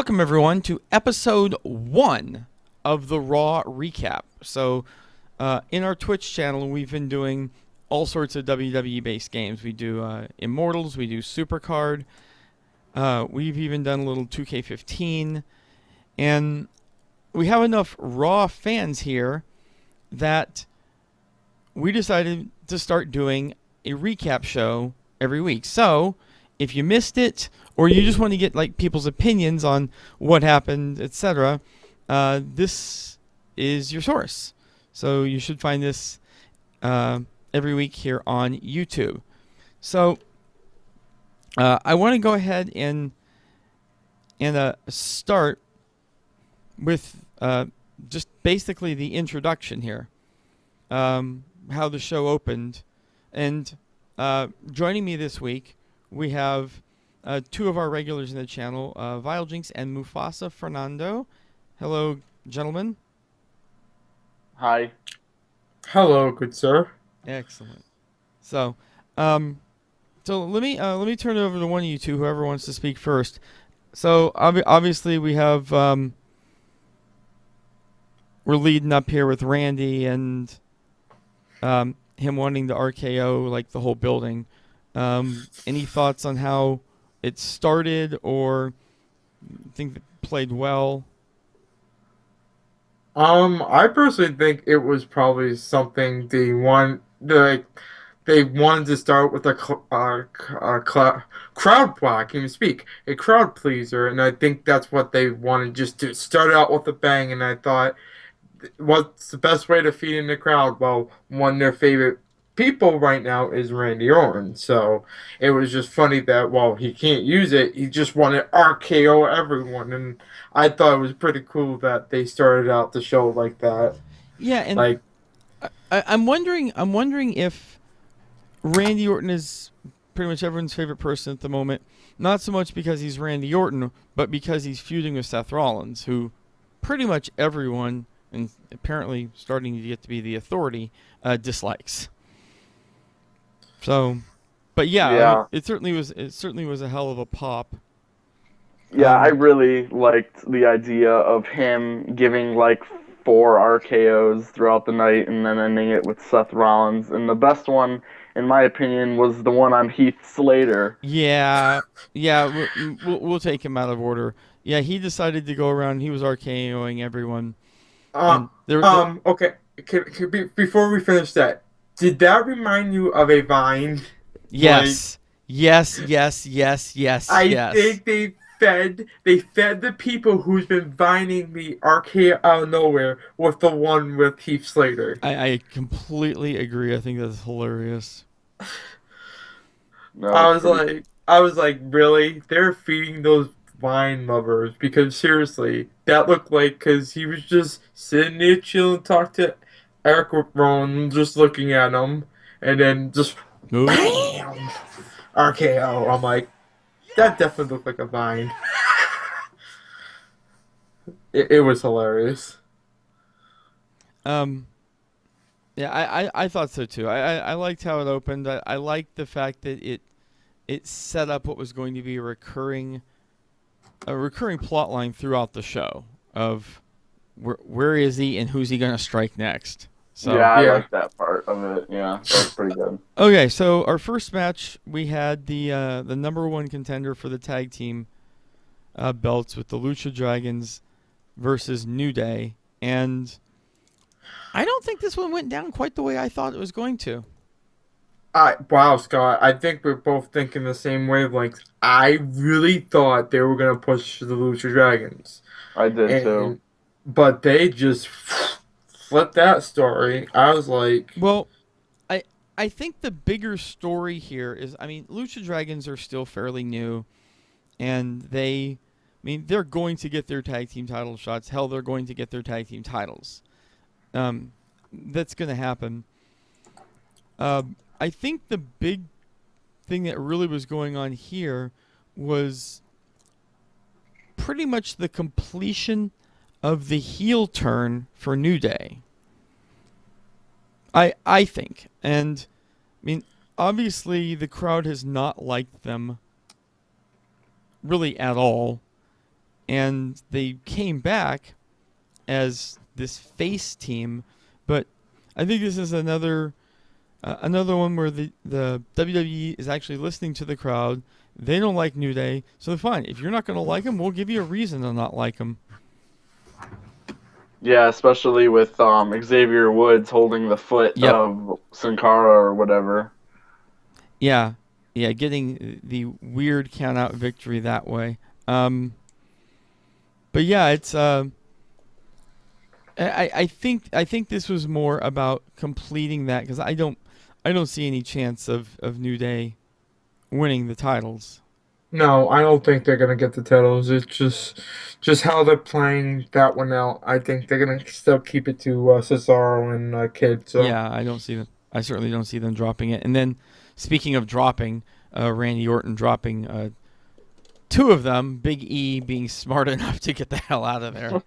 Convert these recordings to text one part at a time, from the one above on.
Welcome, everyone, to episode 1 of the Raw Recap. So, in our Twitch channel, we've been doing all sorts of WWE-based games. We do Immortals, we do Supercard, we've even done a little 2K15, and we have enough Raw fans here that we decided to start doing a recap show every week. So, if you missed it, or you just want to get like people's opinions on what happened, etc., this is your source. So you should find this every week here on YouTube. So I want to go ahead and start with just basically the introduction here, how the show opened, and joining me this week we have two of our regulars in the channel, VileJinx and MufasaFernando. Hello, gentlemen. Hi. Hello, good sir. Excellent. So let me turn it over to one of you two, whoever wants to speak first. So obviously we have we're leading up here with Randy and him wanting to RKO like the whole building. Any thoughts on how it started, or think it played well? I personally think it was probably something they wanted to start with a crowd well, I can't even speak, a crowd pleaser, and I think that's what they wanted, just to start out with a bang. And I thought, what's the best way to feed in the crowd? Well, one of their favorite people right now is Randy Orton. So it was just funny that, well, he can't use it. He just wanted RKO everyone. And I thought it was pretty cool that they started out the show like that. Yeah, and Like, I'm wondering if Randy Orton is pretty much everyone's favorite person at the moment. Not so much because he's Randy Orton, but because he's feuding with Seth Rollins, who pretty much everyone, and apparently starting to get to be the Authority, dislikes. So, but yeah, I mean, it certainly was a hell of a pop. Yeah, I really liked the idea of him giving like 4 RKOs throughout the night and then ending it with Seth Rollins. And the best one, in my opinion, was the one on Heath Slater. Yeah, we'll take him out of order. Yeah, he decided to go around. He was RKOing everyone. okay. Before we finish that, did that remind you of a Vine? Yes. Yes. I think they fed the people who's been vining the RKO out of nowhere with the one with Heath Slater. I completely agree. I think that's hilarious. No, I was like, really? They're feeding those Vine lovers? Because seriously, that looked like, because he was just sitting there chilling, talk to Eric Rowan, just looking at him, and then just BAM! RKO. I'm like, that definitely looked like a Vine. It was hilarious. Yeah, I thought so too. I liked how it opened. I liked the fact that it set up what was going to be a recurring plot line throughout the show of where is he and who's he going to strike next. So yeah, I like that part of it. Yeah, that was pretty good. Okay, so our first match, we had the number one contender for the tag team belts with the Lucha Dragons versus New Day, and I don't think this one went down quite the way I thought it was going to. Wow, Scott, I think we're both thinking the same wavelength. I really thought they were going to push the Lucha Dragons. I did too. But they just flipped that story. I was like... Well, I think the bigger story here is, I mean, Lucha Dragons are still fairly new, and they're going to get their tag team title shots. Hell, they're going to get their tag team titles. That's going to happen. I think the big thing that really was going on here was pretty much the completion of the heel turn for New Day. I think. And, I mean, obviously the crowd has not liked them really at all. and they came back as this face team. But I think this is another one where the WWE is actually listening to the crowd. They don't like New Day, so fine. If you're not going to like them, we'll give you a reason to not like them. Yeah, especially with Xavier Woods holding the foot of Sin Cara or whatever. Yeah, getting the weird count-out victory that way. But yeah, it's I think this was more about completing that, because I don't see any chance of New Day winning the titles. No, I don't think they're gonna get the titles. It's just how they're playing that one out. I think they're gonna still keep it to Cesaro and Kid. So Yeah, I certainly don't see them dropping it. And then, speaking of dropping, Randy Orton dropping two of them. Big E being smart enough to get the hell out of there.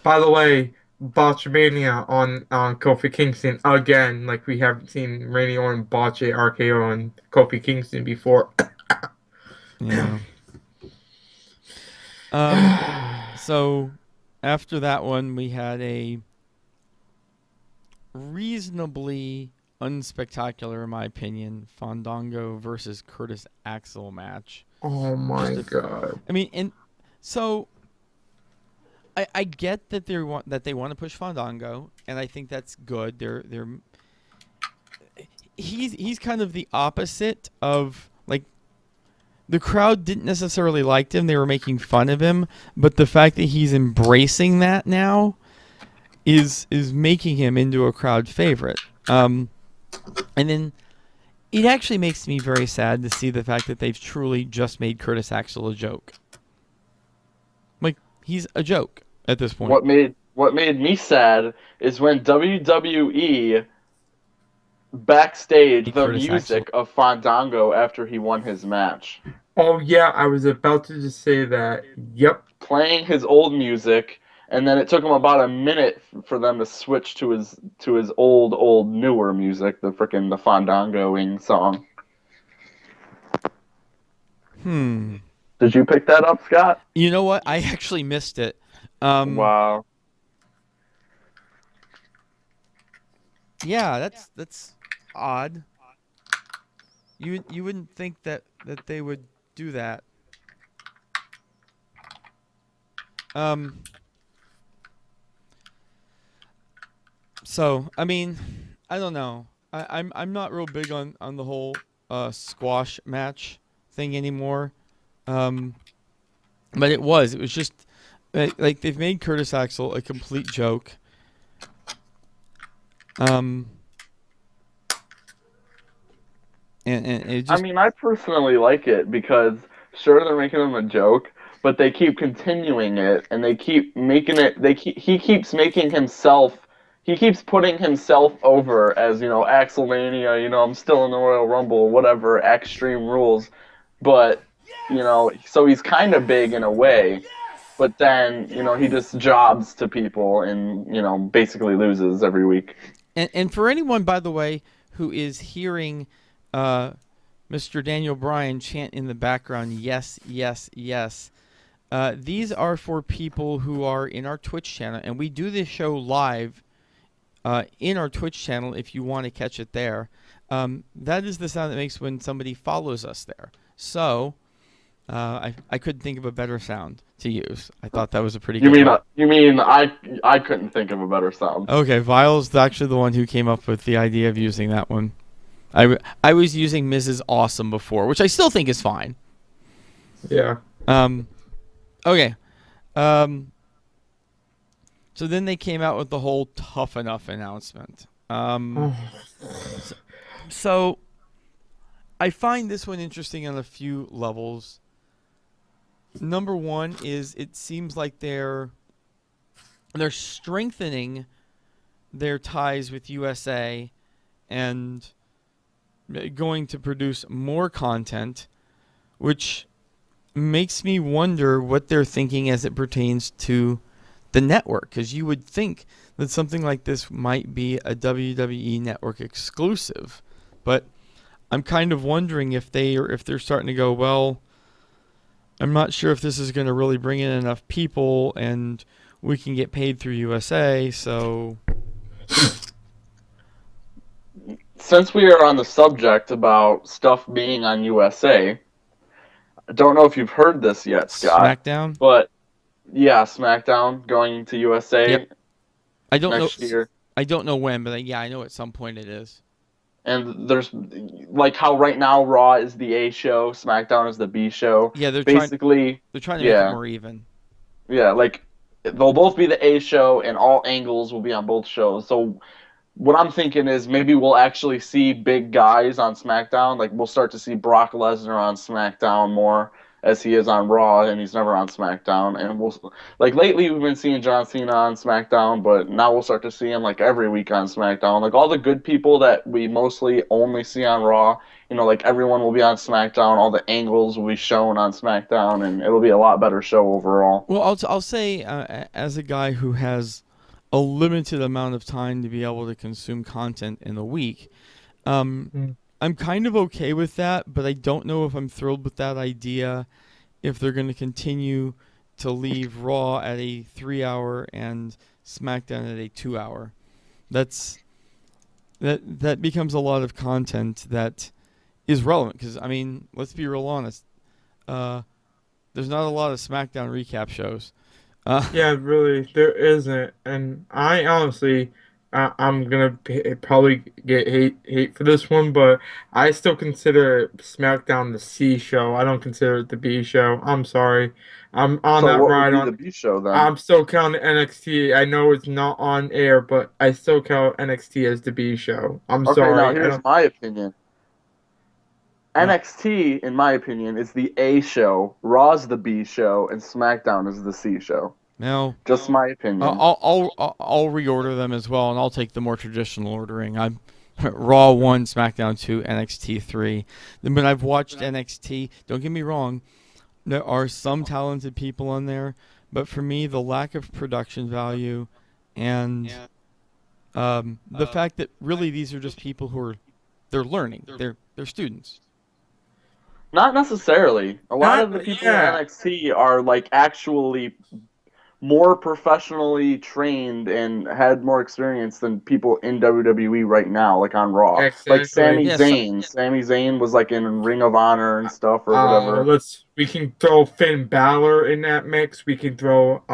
by the way, Botchmania on Kofi Kingston again. Like, we haven't seen Randy Orton botch a RKO on Kofi Kingston before. Yeah. So after that one, we had a reasonably unspectacular, in my opinion, Fandango versus Curtis Axel match. Oh my god! I mean, and so I get that they want to push Fandango, and I think that's good. He's kind of the opposite of, like, the crowd didn't necessarily like him. They were making fun of him, but the fact that he's embracing that now is making him into a crowd favorite. And then it actually makes me very sad to see the fact that they've truly just made Curtis Axel a joke. Like, he's a joke at this point. What made me sad is when WWE backstage the music of Fandango after he won his match. Oh yeah, I was about to just say that. Yep. Playing his old music, and then it took him about a minute for them to switch to his old newer music, the Fandangoing song. Did you pick that up, Scott? You know what? I actually missed it. Wow. Yeah, that's odd. You wouldn't think that they would do that. So I mean, I don't know. I'm not real big on the whole squash match thing anymore. But it was just like they've made Curtis Axel a complete joke. And it just, I mean, I personally like it because, sure, they're making him a joke, but they keep continuing it, and they keep making it. He keeps making himself. He keeps putting himself over as, Axelmania. I'm still in the Royal Rumble, whatever, Extreme Rules, but so he's kind of big in a way, but then he just jobs to people and basically loses every week. And for anyone, by the way, who is hearing Mr. Daniel Bryan chant in the background, yes, yes, yes. These are for people who are in our Twitch channel, and we do this show live in our Twitch channel if you want to catch it there. That is the sound it makes when somebody follows us there. So I couldn't think of a better sound to use. I thought that was a pretty good one. You mean I couldn't think of a better sound. Okay, Vile's actually the one who came up with the idea of using that one. I was using Mrs. Awesome before, which I still think is fine. Yeah. Okay. So then they came out with the whole Tough Enough announcement. So I find this one interesting on a few levels. Number one is it seems like they're strengthening their ties with USA and going to produce more content, which makes me wonder what they're thinking as it pertains to the network, because you would think that something like this might be a WWE Network exclusive, but I'm kind of wondering if they're starting to go, well, I'm not sure if this is going to really bring in enough people and we can get paid through USA. So, Since we are on the subject about stuff being on USA, I don't know if you've heard this yet, Scott. SmackDown. But yeah, SmackDown going to USA Yep. I don't next know. year. I don't know when, but yeah, I know at some point it is. And there's like how right now Raw is the A show, SmackDown is the B show. Yeah, they're trying basically to make it more even. Yeah, like they'll both be the A show, and all angles will be on both shows. So what I'm thinking is maybe we'll actually see big guys on SmackDown. Like we'll start to see Brock Lesnar on SmackDown more as he is on Raw, and he's never on SmackDown. And we'll like lately we've been seeing John Cena on SmackDown, but now we'll start to see him like every week on SmackDown. Like all the good people that we mostly only see on Raw, you know, like everyone will be on SmackDown. All the angles will be shown on SmackDown, and it'll be a lot better show overall. Well, I'll say as a guy who has a limited amount of time to be able to consume content in a week, I'm kind of okay with that, but I don't know if I'm thrilled with that idea if they're going to continue to leave Raw at a 3-hour and SmackDown at a 2-hour. That becomes a lot of content that is relevant because, I mean, let's be real honest. There's not a lot of SmackDown recap shows. Yeah, really, there isn't. And I honestly, I'm gonna probably get hate for this one, but I still consider SmackDown the C show. I don't consider it the B show. I'm sorry. I'm on So that what ride would be on. the B show then? I'm still counting NXT. I know it's not on air, but I still count NXT as the B show. I'm Okay, sorry. now here's my opinion. NXT, in my opinion, is the A show, Raw's the B show, and SmackDown is the C show. No, Just my opinion. I'll reorder them as well, and I'll take the more traditional ordering. I'm Raw 1, SmackDown 2, NXT 3. Then when I've watched NXT, don't get me wrong, there are some talented people on there, but for me, the lack of production value and the fact that really these are just people who they're learning, they're students. Not necessarily. A lot Not- of the people yeah. in NXT are like actually more professionally trained and had more experience than people in WWE right now, like on Raw. Exactly. Like Sami Yeah, Zayn. Sami Zayn was like in Ring of Honor and stuff or whatever. We can throw Finn Balor in that mix. We can throw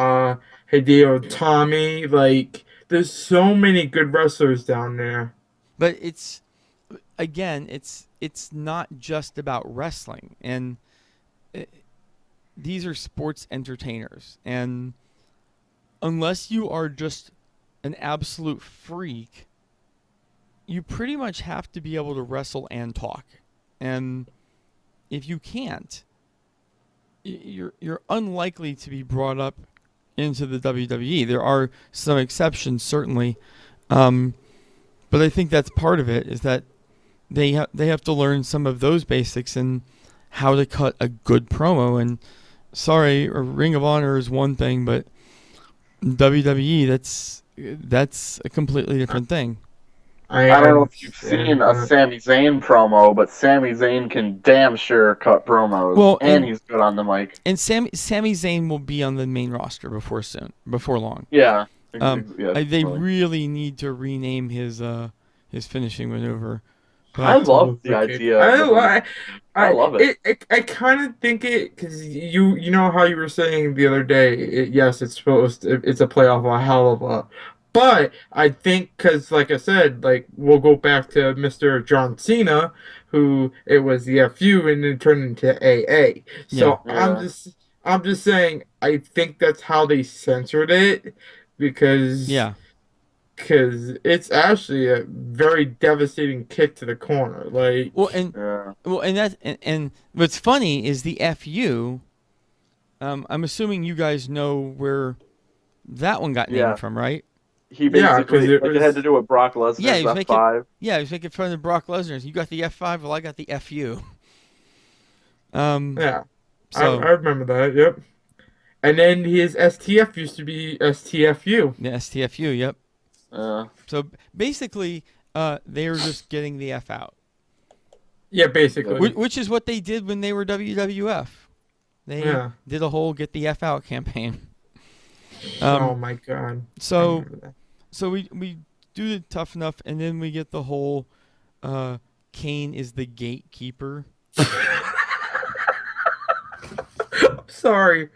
Hideo Tommy. Like, there's so many good wrestlers down there. But it's not just about wrestling, and these are sports entertainers, and unless you are just an absolute freak, you pretty much have to be able to wrestle and talk. And if you can't, you're unlikely to be brought up into the WWE. There are some exceptions, certainly, but I think that's part of it. Is that they have to learn some of those basics and how to cut a good promo. And sorry, a Ring of Honor is one thing, but WWE, that's a completely different thing. I don't know if you've seen a Sami Zayn promo, but Sami Zayn can damn sure cut promos. Well, and he's good on the mic. And Sami Zayn will be on the main roster before long. Yeah. They really need to rename his finishing maneuver. I love the idea. I love it. I kind of think it because you know how you were saying the other day. Yes, it's a playoff a hell of a. But I think because, like I said, like we'll go back to Mr. John Cena, who it was the FU and then turned into AA. So Yeah. I'm just saying I think that's how they censored it because it's actually a very devastating kick to the corner. Like and what's funny is the FU. I'm assuming you guys know where that one got named from, right? He basically it had to do with Brock Lesnar's F5. He was making fun of Brock Lesnar. You got the F5, well I got the FU. Yeah. So I remember that, yep. And then his STF used to be STFU. The STFU, yep. So basically, they were just getting the F out. Yeah, basically. Which is what they did when they were WWF. They Yeah. did a whole "Get the F Out" campaign. Oh my God. I So remember that. so we do the tough enough, and then we get the whole Kane is the gatekeeper. Sorry.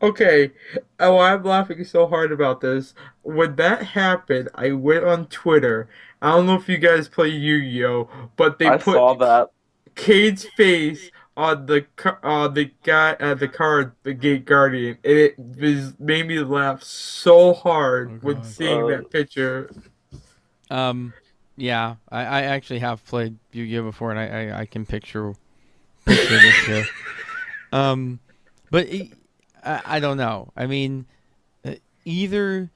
Okay. Oh, I'm laughing so hard about this. When that happened, I went on Twitter. I don't know if you guys play Yu-Gi-Oh, but they I saw put that. Cade's face on the guy the card, the Gate Guardian, and it made me laugh so hard Oh when God. seeing that picture. Yeah, I actually have played Yu-Gi-Oh before, and I can picture this here. But I don't know. I mean, either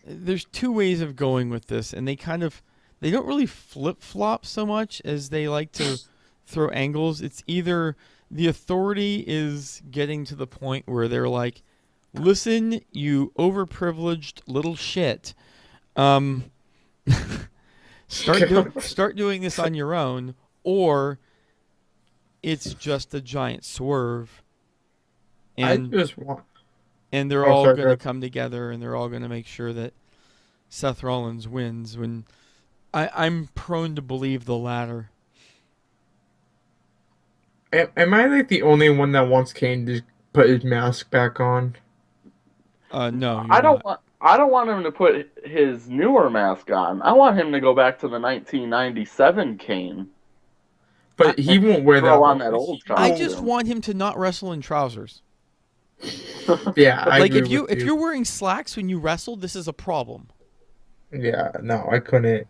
there's two ways of going with this, and they don't really flip flop so much as they like to throw angles. It's either the Authority is getting to the point where they're like, listen, you overprivileged little shit. Start doing this on your own, or it's just a giant swerve, I and just want. they're Oh, all sorry, going to go come together, and they're all going to make sure that Seth Rollins wins. When I'm prone to believe the latter. Am I like the only one that wants Kane to put his mask back on? No, you're not. I don't want him to put his newer mask on. I want him to go back to the 1997 Kane But he won't wear throw on that. that old I just costume. want him to not wrestle in trousers. Yeah, I Like agree if with you. you're wearing slacks when you wrestle, this is a problem. Yeah, no, I couldn't.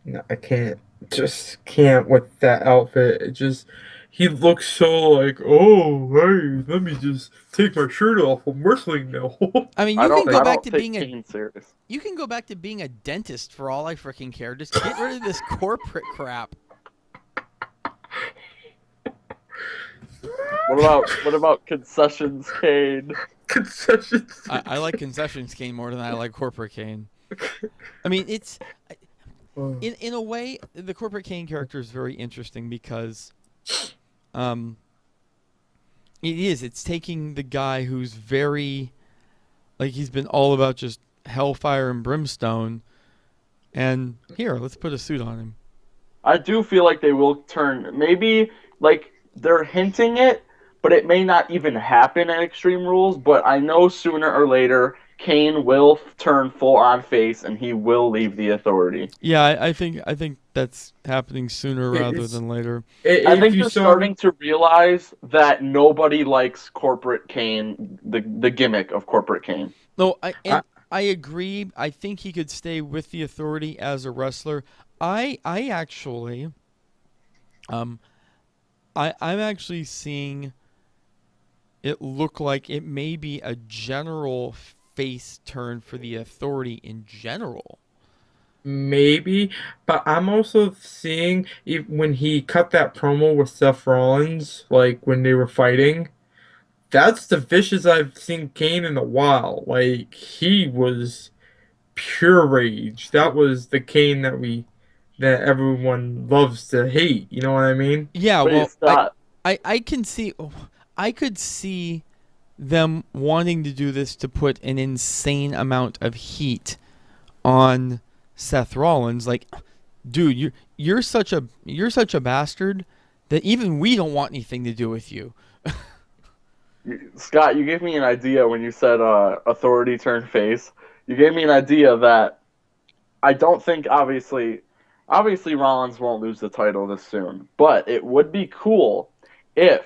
No, I can't. Just can't with that outfit. It just he looks so like, oh, hey, let me just take my shirt off. I'm wrestling now. I mean, you can go I back don't to take being a Kane serious. dentist for all I freaking care. Just get rid of this corporate crap. What about concessions Kane? Concessions. I like concessions Kane more than I like corporate Kane. I mean, it's in a way the corporate Kane character is very interesting because, it's taking the guy who's very, like he's been all about just hellfire and brimstone, and here let's put a suit on him. I do feel like they will turn. Maybe like they're hinting it, but it may not even happen in Extreme Rules. But I know sooner or later Kane will turn full on face and he will leave the Authority. Yeah, I think that's happening sooner rather It's than later. I if think you they're saw starting to realize that nobody likes corporate Kane, the gimmick of corporate Kane. No, I, I agree. I think he could stay with the Authority as a wrestler. I actually, I'm actually seeing it look like it may be a general face turn for the Authority in general. maybe, but I'm also seeing when he cut that promo with Seth Rollins, like when they were fighting. That's the vicious I've seen Kane in a while. Like he was pure rage. That was the Kane that everyone loves to hate. You know what I mean? Yeah, Wait, well, Scott. I can see, I could see them wanting to do this to put an insane amount of heat on Seth Rollins. Like, dude, you're such a bastard that even we don't want anything to do with you. Scott, you gave me an idea when you said Authority turn face. You gave me an idea that I don't think obviously Rollins won't lose the title this soon, but it would be cool if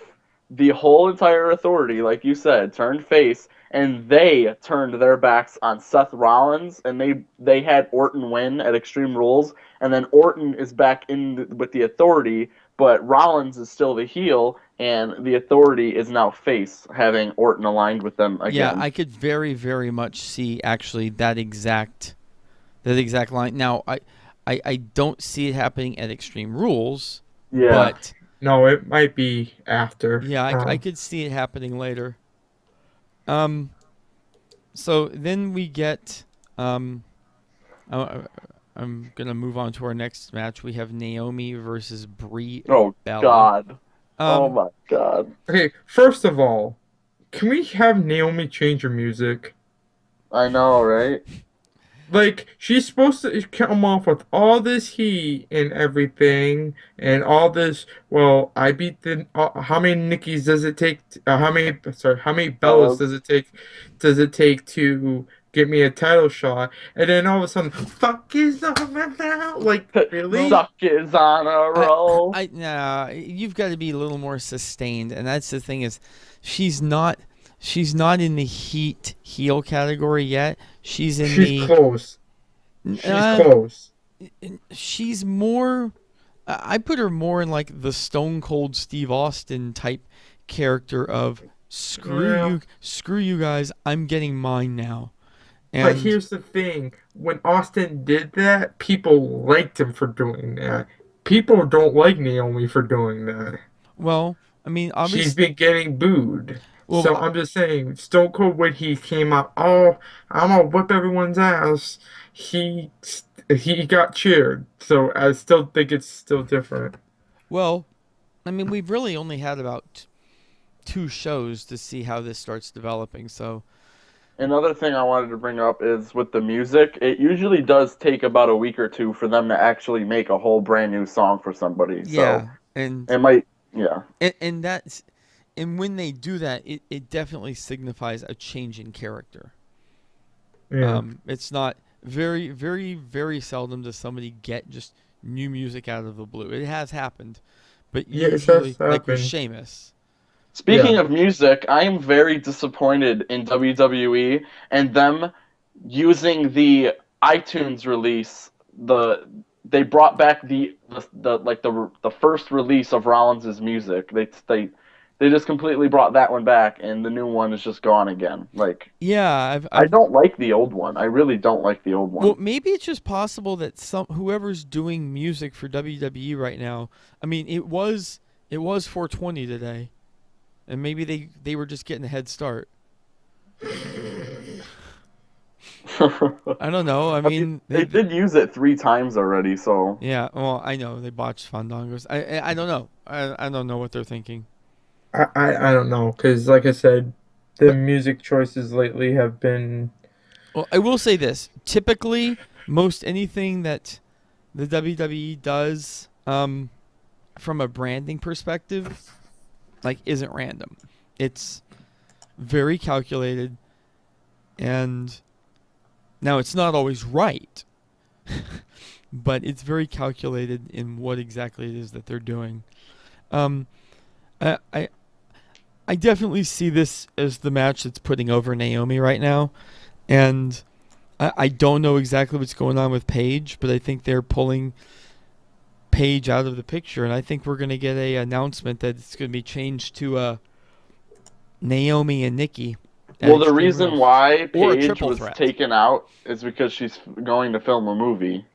the whole entire Authority, like you said, turned face and they turned their backs on Seth Rollins and they had Orton win at Extreme Rules and then Orton is back with the Authority, but Rollins is still the heel and the Authority is now face, having Orton aligned with them Yeah, again. I could very, very much see actually that exact line. Now, I don't see it happening at Extreme Rules, Yeah. but No, it might be after. yeah, I could see it happening later. So then we get I'm gonna move on to our next match. We have Naomi versus Brie Oh Bella. God. Oh Um, my God. Okay, first of all, can we have Naomi change her music? I know, right? Like, she's supposed to come off with all this heat and everything, and all this. Well, I beat the. How many Nickies does it take? How many Bellas Fellas. does it take to get me a title shot? And then all of a sudden, fuck is on my mouth. Like, well, really? Suck is on a I, roll. nah, you've got to be a little more sustained, and that's the thing is, she's not, she's not in the heat heel category yet. She's in She's the, close. She's uh, close. she's more. I put her more in like the Stone Cold Steve Austin type character of Yeah. screw you guys, I'm getting mine now, But and here's the thing, when Austin did that, people liked him for doing that. People don't like Naomi for doing that. well, I mean, She's obviously, been getting booed. well, So I'm just saying, Stone Cold when he came out, oh, I'm gonna whip everyone's ass. He he got cheered. So I still think it's still different. well, I mean, we've really only had about two shows to see how this starts developing. So Another thing I wanted to bring up is with the music, it usually does take about a week or two for them to actually make a whole brand new song for somebody. So yeah, and it might, yeah. and that's and when they do that, it definitely signifies a change in character. Yeah. It's not very seldom does somebody get just new music out of the blue. It has happened, but Yeah, it has usually, like with happened. Sheamus, Speaking Yeah. of music, I am very disappointed in WWE and them using the iTunes release. They brought back the first release of Rollins's music. They just completely brought that one back, and the new one is just gone again. Like yeah, I I've don't like the old one. I really don't like the old well, one. maybe it's just possible that whoever's doing music for WWE right now. I mean, it was 420 today, and maybe they were just getting a head start. I don't know. I I mean, mean, they did use it 3 times already, so yeah. Well, I know they botched Fandangos. I don't know. I don't know what they're thinking. I don't know, because like I said, the But music choices lately have been. well, I will say this. Typically, most anything that the WWE does, from a branding perspective, like isn't random. It's very calculated, and now it's not always right, but it's very calculated in what exactly it is that they're doing. Um, I, I I definitely see this as the match that's putting over Naomi right now, and I don't know exactly what's going on with Paige, but I think they're pulling Paige out of the picture, and I think we're going to get a announcement that it's going to be changed to Naomi and Nikki at well, the Extreme reason Rules, why or a Paige triple was threat. taken out is because she's going to film a movie.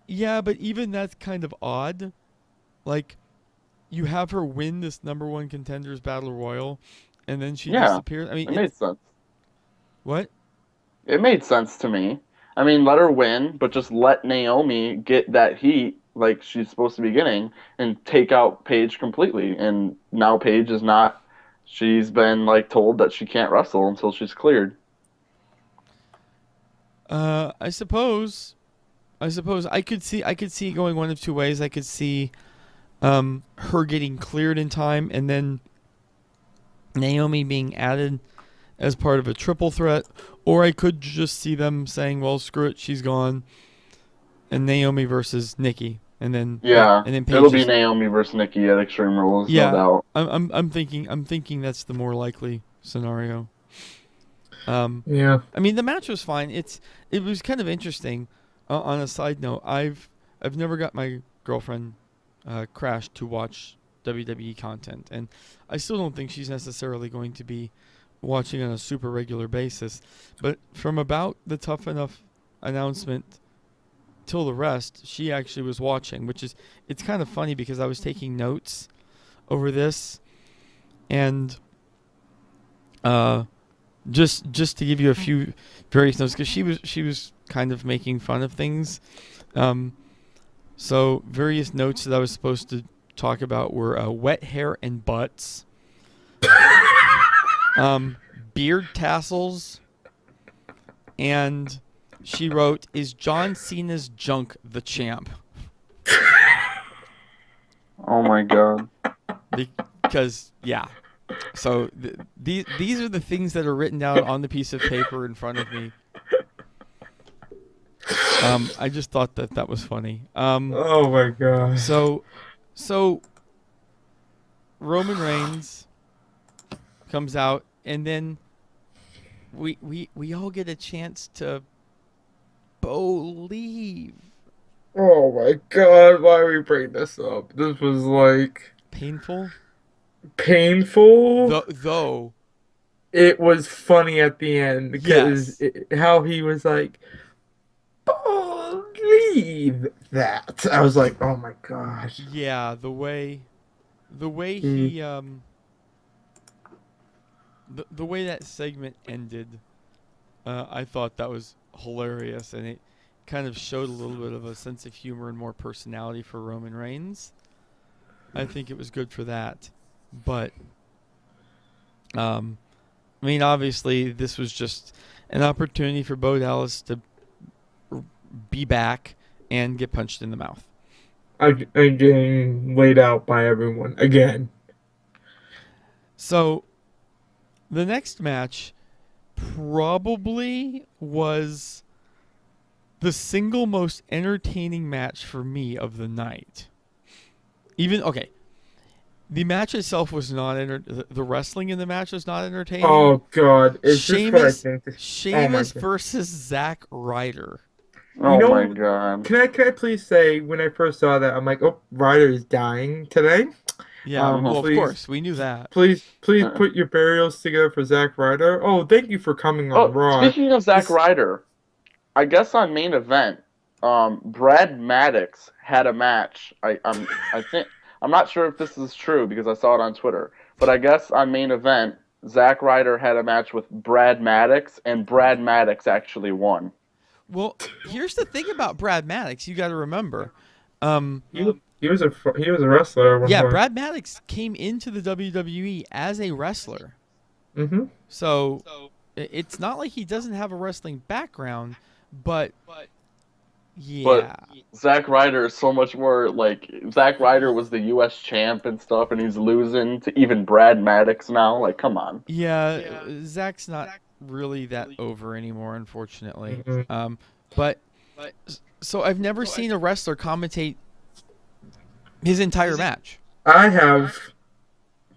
Yeah, but even that's kind of odd. Like, you have her win this number one contenders battle royal, and then she Yeah, disappears. I mean, it made sense. what? It made sense to me. I mean, let her win, but just let Naomi get that heat like she's supposed to be getting and take out Paige completely. And now Paige is not. She's been like told that she can't wrestle until she's cleared. I suppose. I could see it going one of two ways. I could see her getting cleared in time, and then Naomi being added as part of a triple threat, or I could just see them saying, "Well, screw it, she's gone," and Naomi versus Nikki, Yeah, and then it'll Paige be is. Naomi versus Nikki at Extreme Rules, no Yeah, doubt. I'm thinking that's the more likely scenario. Um, Yeah. I mean, the match was fine. It was kind of interesting. On a side note, I've never got my girlfriend Crash to watch WWE content, and I still don't think she's necessarily going to be watching on a super regular basis. But from about the Tough Enough announcement till the rest, she actually was watching, which is it's kind of funny because I was taking notes over this, and just to give you a few various notes, because she was kind of making fun of things. So various notes that I was supposed to talk about were wet hair and butts, beard tassels, and she wrote, "Is John Cena's junk the champ?" Oh my god. Because yeah, so these are the things that are written down on the piece of paper in front of me. I just thought that was funny. Oh my god. So Roman Reigns comes out, and then we all get a chance to believe. Oh my god, why are we bring this up? This was like Painful, painful. though. It was funny at the end because Yes. how he was like, believe that. I was like, oh my gosh. Yeah, the way Mm. he the way that segment ended, I thought that was hilarious, and it kind of showed a little bit of a sense of humor and more personality for Roman Reigns. I think it was good for that, but I mean, obviously, this was just an opportunity for Bo Dallas to be back and get punched in the mouth. I'm getting laid out by everyone again. So the next match probably was the single most entertaining match for me of the night. The match itself was not the wrestling in the match was not entertaining. Oh god, is this what I think? Oh my Sheamus god. versus Zack Ryder. Oh You my know, god. can I please say when I first saw that I'm like, oh, Ryder is dying today. Yeah, well, of Please, course, we knew that. please put your burials together for Zack Ryder. Oh, thank you for coming on Oh, Raw. speaking of Zack This, Ryder, I guess on main event, Brad Maddox had a match. I think I'm not sure if this is true because I saw it on Twitter, but I guess on main event, Zack Ryder had a match with Brad Maddox, and Brad Maddox actually won. Well, here's the thing about Brad Maddox. You got to remember. Um, he was a wrestler at one yeah, point. Brad Maddox came into the WWE as a wrestler. Mm-hmm. So it's not like he doesn't have a wrestling background, but yeah. But Zack Ryder is so much more like Zack Ryder was the U.S. champ and stuff, and he's losing to even Brad Maddox now. Like, come on. Yeah, Zach's not really that over anymore, unfortunately. Mm-hmm. But so I've never seen a wrestler commentate his entire match. I have,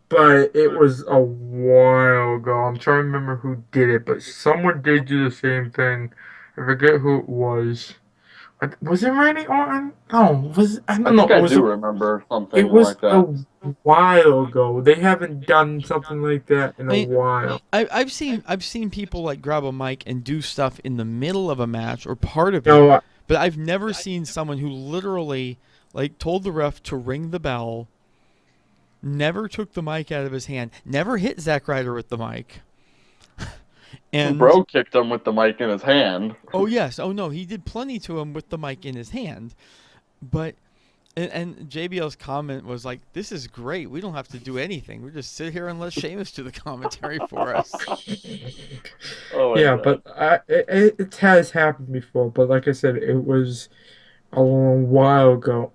but it was a while ago. I'm trying to remember who did it, but someone did do the same thing. I forget who it was. Was it Randy Orton? No, I I don't know. think I do remember It something was like that. a while ago. They haven't done something like that in a while. I've seen people like grab a mic and do stuff in the middle of a match or part of it, No, but I've never seen someone who literally like told the ref to ring the bell, never took the mic out of his hand, never hit Zack Ryder with the mic. And Bro kicked him with the mic in his hand. oh yes, oh no, he did plenty to him with the mic in his hand. But and JBL's comment was like, "This is great. We don't have to do anything. We just sit here and let Sheamus do the commentary for us." Oh my yeah, God. but it has happened before. But like I said, it was a long while ago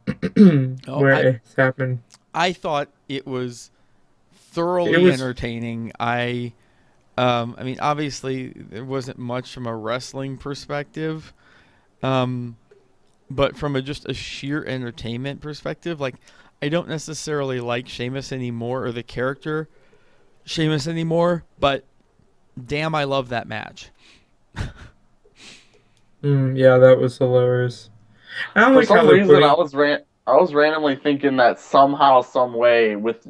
where it's happened. I thought it was It thoroughly was entertaining. I mean, obviously there wasn't much from a wrestling perspective, but from just a sheer entertainment perspective, like I don't necessarily like Sheamus anymore or the character Sheamus anymore, but damn, I love that match. yeah, that was hilarious. I don't For like how some they're reason, putting. I was randomly thinking that somehow, some way, with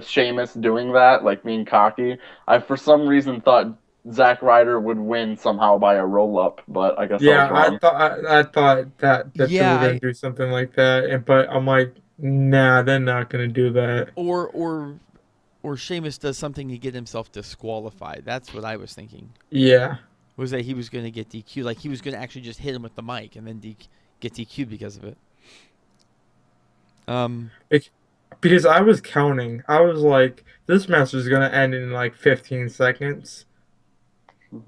Sheamus doing that, like being cocky, I for some reason thought Zack Ryder would win somehow by a roll up, but I guess I was Yeah, wrong. I thought that they Yeah, were gonna do something like that, but I'm like, nah, they're not gonna do that. or Sheamus does something to get himself disqualified. That's what I was thinking. Yeah. Was that he was going to get DQ, like he was going to actually just hit him with the mic and then get DQ'd because of it. Because I was counting. I was like, this match is gonna end in like 15 seconds.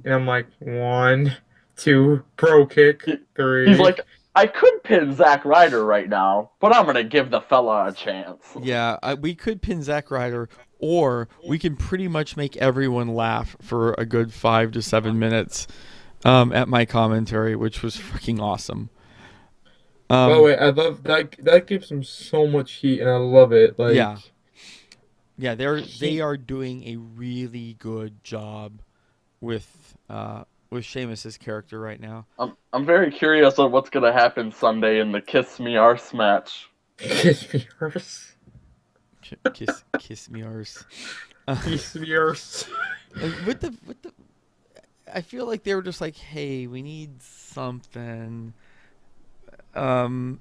And I'm like, one, two, pro kick, He's three. like, I could pin Zack Ryder right now, but I'm gonna give the fella a chance. Yeah, we could pin Zack Ryder, or we can pretty much make everyone laugh for a good 5 to 7 minutes at my commentary, which was freaking awesome. By the way, I love that. That gives him so much heat, and I love it. Yeah, Like, yeah, they he, are doing a really good job with Sheamus's character right now. I'm very curious on what's gonna happen Sunday in the Kiss Me Arse match. kiss me first. Kiss me arse. Kiss me first. With the, I feel like they were just like, hey, we need something. Mr.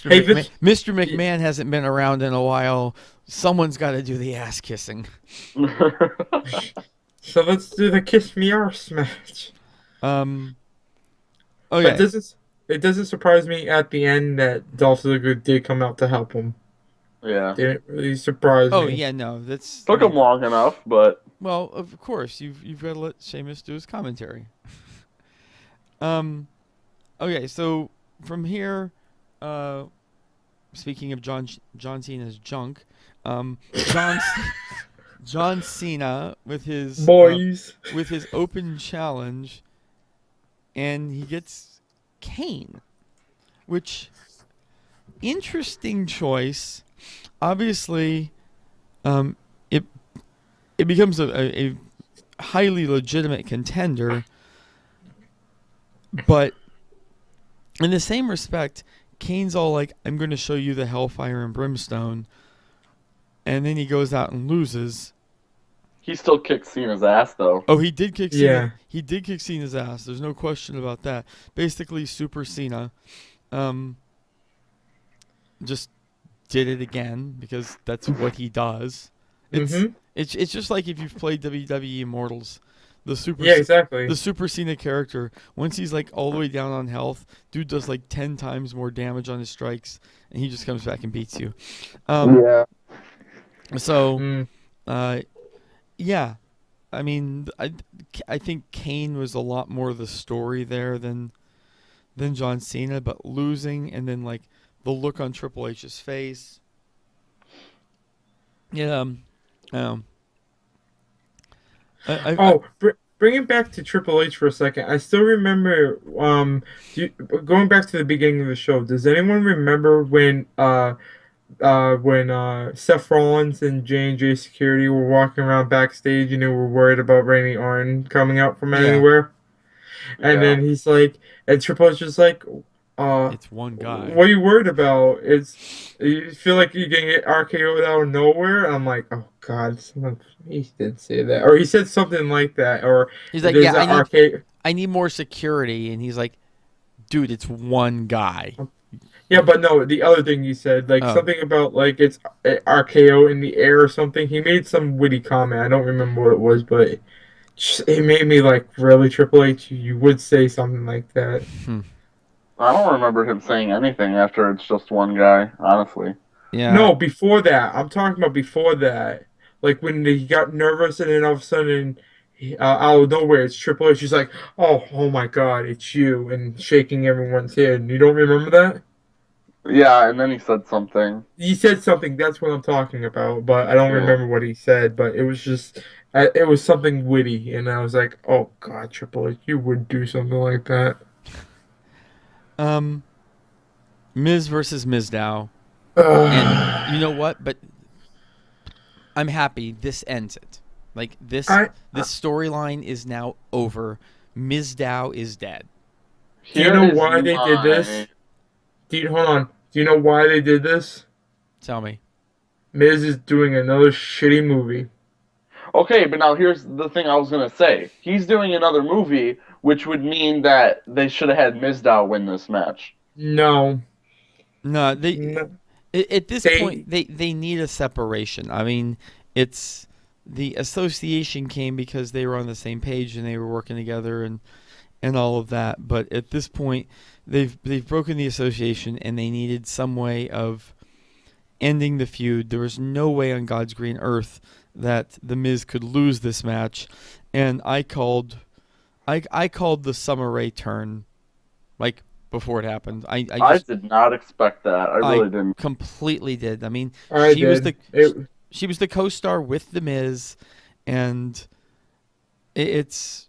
Hey, McMahon, Mr. McMahon hasn't been around in a while. Someone's got to do the ass kissing. So let's do the kiss me arse match. Okay. But it doesn't surprise me at the end that Dolph Ziggler did come out to help him. Yeah. Didn't really surprise Oh me. yeah, no, that's Took him long enough, but well, of course you've got to let Sheamus do his commentary. Okay, so from here, speaking of John Cena's junk, John John Cena with his Boys. with his open challenge, and he gets Kane, which interesting choice. Obviously, it becomes a highly legitimate contender, but in the same respect, Kane's all like, "I'm going to show you the hellfire and brimstone," and then he goes out and loses. he still kicked Cena's ass though. Oh, he did kick Cena. Yeah. He did kick Cena's ass. There's no question about that. Basically, Super Cena, just did it again because that's what he does. It's just like if you've played WWE Immortals, the exactly. Super Cena character. Once he's like all the way down on health, dude does like 10 times more damage on his strikes, and he just comes back and beats you. Yeah. So, yeah, I mean, I think Kane was a lot more the story there than John Cena, but losing and then like the look on Triple H's face. Yeah. Bringing back to Triple H for a second, I still remember. Going back to the beginning of the show, does anyone remember when Seth Rollins and J&J Security were walking around backstage and they were worried about Randy Orton coming out from anywhere? And then he's like, and Triple H is like, it's one guy. what are you worried about? You feel like you're getting it RKO'd out of nowhere? And I'm like, oh God, he did say that, or he said something like that, or he's like, yeah, I need more security, and he's like, dude, it's one guy. Yeah, but no, the other thing he said, like something about like it's RKO in the air or something. He made some witty comment. I don't remember what it was, but it made me like, really, Triple H, you would say something like that. I don't remember him saying anything after it's just one guy, honestly. Yeah. No, before that. I'm talking about before that. Like when he got nervous and then all of a sudden, out of nowhere, it's Triple H. He's like, oh my God, it's you, and shaking everyone's hand. You don't remember that? Yeah, and then he said something. He said something. That's what I'm talking about. But I don't remember what he said. But it was just, it was something witty, and I was like, oh God, Triple H, you would do something like that. Miz versus Mizdow. And you know what? But I'm happy this ends it. Like this storyline is now over. Mizdow is dead. Do you know why they did this? Hold on. Do you know why they did this? Tell me. Miz is doing another shitty movie. Okay, but now here's the thing I was gonna say. He's doing another movie, which would mean that they should have had Mizdow win this match. No. At this point, they need a separation. I mean, it's the association came because they were on the same page and they were working together and all of that. But at this point, they've broken the association and they needed some way of ending the feud. There was no way on God's green earth that The Miz could lose this match, and I called the Summer Rae turn like before it happened. I did not expect that. I really didn't. Completely did. I mean, I she was did. she was the co-star with The Miz, and it's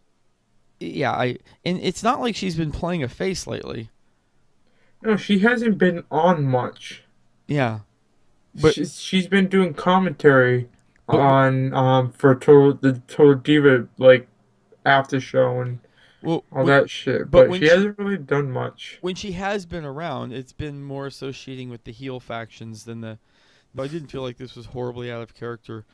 and it's not like she's been playing a face lately. No, she hasn't been on much. Yeah, but She's been doing commentary but on for the Total Diva like after show and well, all that shit, but but she hasn't really done much. when she has been around, it's been more associating with the heel factions than the. But I didn't feel like this was horribly out of character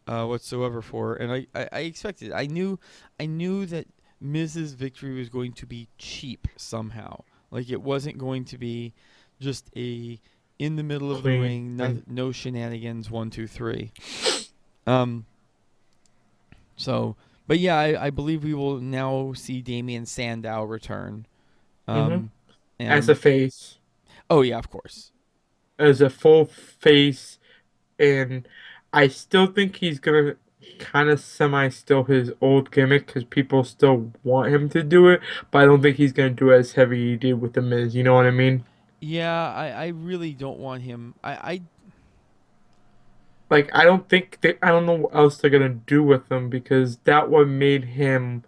whatsoever for her, and I expected it. I knew that Miz's victory was going to be cheap somehow. Like it wasn't going to be just a in the middle of the ring, no shenanigans, 1, 2, 3. So, but yeah, I believe we will now see Damian Sandow return. And, As a face, oh yeah, of course. as a full face, and I still think he's gonna kind of semi still his old gimmick because people still want him to do it, but I don't think he's gonna do it as heavy he did with the Miz. You know what I mean? Yeah, I really don't want him. Like I don't think I don't know what else they're gonna do with him because that what made him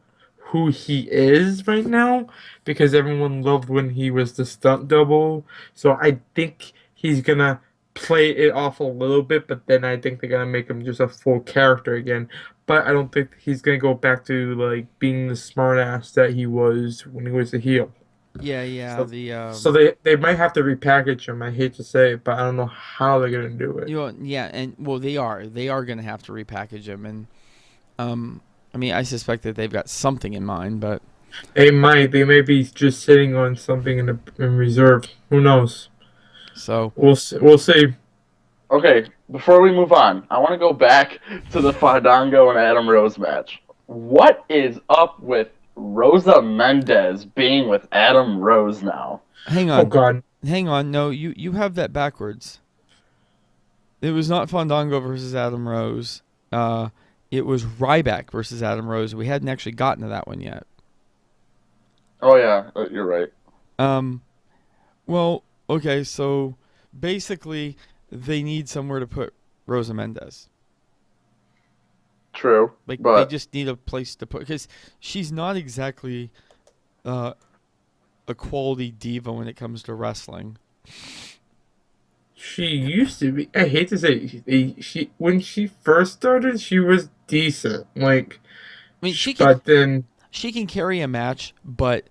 who he is right now. Because everyone loved when he was the stunt double, so I think he's gonna play it off a little bit, but then I think they're gonna make him just a full character again. But I don't think he's gonna go back to like being the smartass that he was when he was a heel. yeah, So, the so they might have to repackage him. I hate to say it, but I don't know how they're gonna do it. yeah, and well, they are going to have to repackage him, and I mean, I suspect that they've got something in mind, but They might. They may be just sitting on something in reserve. Who knows? so We'll see. We'll see. Okay, before we move on, I want to go back to the Fandango and Adam Rose match. What is up with Rosa Mendez being with Adam Rose now? hang Oh on, God. no, you have that backwards. It was not Fandango versus Adam Rose. It was Ryback versus Adam Rose. We hadn't actually gotten to that one yet. Oh yeah, you're right. Well, okay, so basically they need somewhere to put Rosa Mendez. True, Like but they just need a place to put because she's not exactly a quality diva when it comes to wrestling. She used to be. I hate to say it, she when she first started, she was decent. Like, I mean, but then she can carry a match, but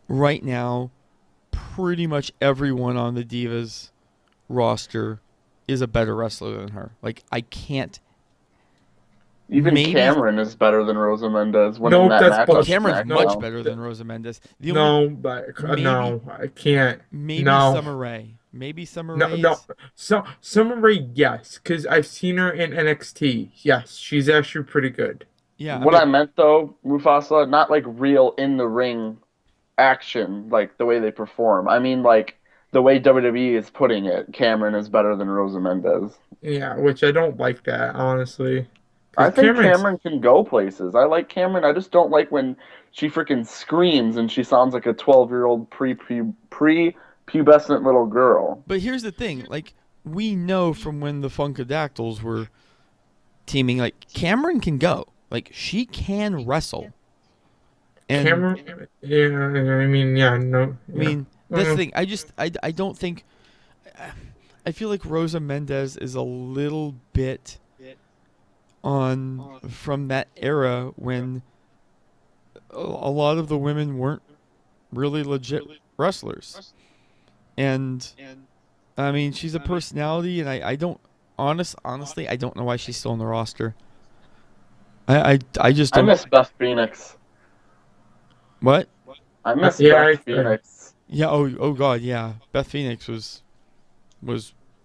right now, pretty much everyone on the Divas roster is a better wrestler than her. Like I can't. even maybe- Cameron is better than Rosa Mendez. When No, in that that's match bullshit. on Cameron's SmackDown. much better than Rosa Mendez. The no, but maybe- no, I can't. maybe No. Summer Rae. Maybe Summer No, Rae. no. So Summer Rae, yes, because I've seen her in NXT. Yes, she's actually pretty good. Yeah. What I meant though, Mufasa, not like real in the ring action, like the way they perform. I mean like the way WWE is putting it. Cameron is better than Rosa Mendez. Yeah, which I don't like that, honestly. I 'Cause think Cameron can go places. I like Cameron. I just don't like when she freaking screams and she sounds like a 12-year-old pre-pubescent little girl. But here's the thing, like we know from when the Funkadactyls were teaming, like Cameron can go, like she can wrestle. And Cameron, yeah, I mean, yeah, no. I mean, that's the thing. I don't think. I feel like Rosa Mendez is a little bit on from that era when a lot of the women weren't really legit wrestlers. And I mean, she's a personality, and I don't honestly I don't know why she's still on the roster. I just I don't. miss Beth Phoenix. What? I miss Yeah, Beth Phoenix. Yeah. Oh God. Yeah. Beth Phoenix was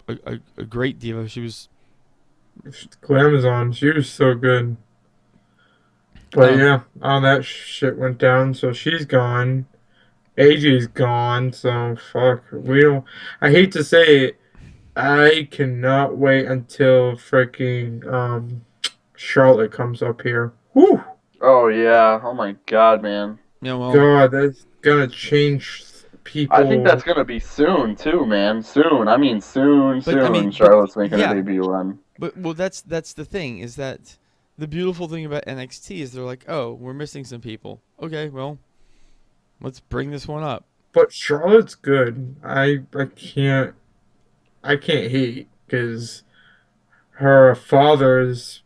a great diva. She was. Glamazon, she was so good. But Um, yeah, all that shit went down, so she's gone. AJ's gone, so fuck. We don't. I hate to say it, I cannot wait until freaking Charlotte comes up here. Whew! Oh yeah. Oh my God, man. Yeah, well, God, that's gonna change I think that's people. gonna be soon too, man. Soon. I mean, soon, but I soon. mean, but Charlotte's making her yeah, debut run. but well, that's the thing is that the beautiful thing about NXT is they're like, oh, we're missing some people. Okay, well, let's bring this one up. But Charlotte's good. I can't hate because her father's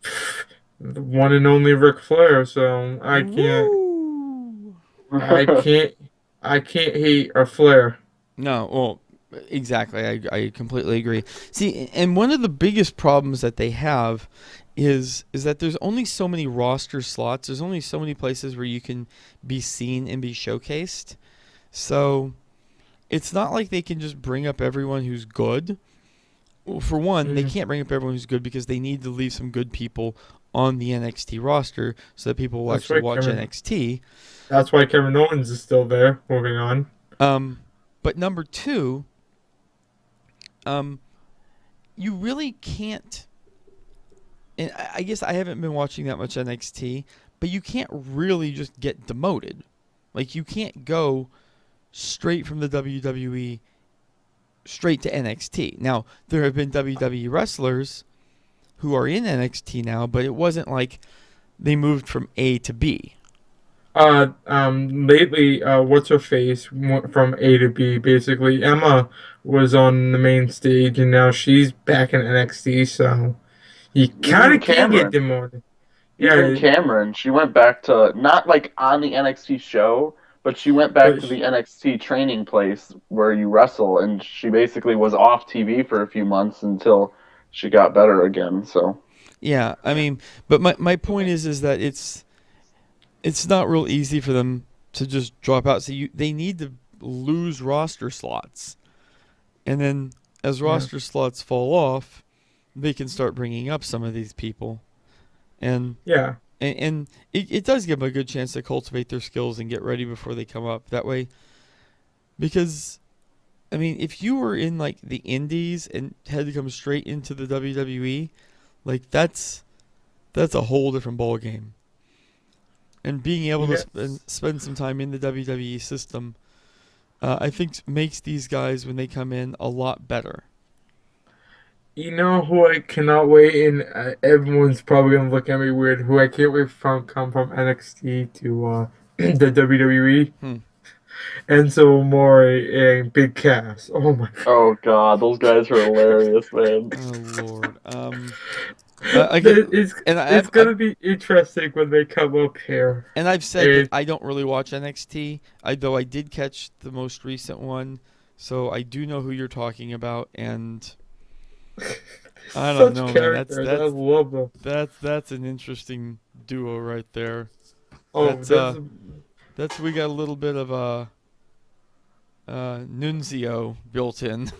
the one and only Ric Flair, so Woo! I can't I can't hate a Flair. No, well, exactly. I completely agree. See, and one of the biggest problems that they have is that there's only so many roster slots. There's only so many places where you can be seen and be showcased. So it's not like they can just bring up everyone who's good. Well, for one, they Mm, can't bring up everyone who's good because they need to leave some good people on the NXT roster so that people will that's actually why watch Kevin NXT. that's why Kevin Owens is still there. Moving on. Um, but number two, um, you really can't. And I guess I haven't been watching that much NXT, but you can't really just get demoted. Like you can't go straight from the WWE straight to NXT. Now there have been WWE wrestlers who are in NXT now, but it wasn't like they moved from A to B. Lately, what's her face went from A to B. Basically, Emma was on the main stage, and now she's back in NXT. So you kind Even of can get Cameron. demoted. Even Yeah, Cameron. She went back to not like on the NXT show, but she went back but to the NXT training place where you wrestle, and she basically was off TV for a few months until she got better again. So Yeah, I mean, but my point is that it's not real easy for them to just drop out. So they need to lose roster slots, and then as yeah, roster slots fall off, they can start bringing up some of these people, and yeah, and it does give them a good chance to cultivate their skills and get ready before they come up. That way, because I mean, if you were in like the Indies and had to come straight into the WWE, like that's a whole different ball game. And being able to yes. spend some time in the WWE system, I think makes these guys when they come in a lot better. You know who I cannot wait, and everyone's probably gonna look at me weird. Who I can't wait from come from NXT to the WWE. Hmm. Enzo Amore and Big Cass. Oh my oh god, those guys are hilarious, man. Oh Lord. I get, It's and it's gonna be interesting when they come up here. I've said that And I don't really watch NXT. Though I did catch the most recent one, so I do know who you're talking about. And I don't such know, man. characters, I love them. That's an interesting duo right there. Oh, That's this we got a little bit of a Nunzio built in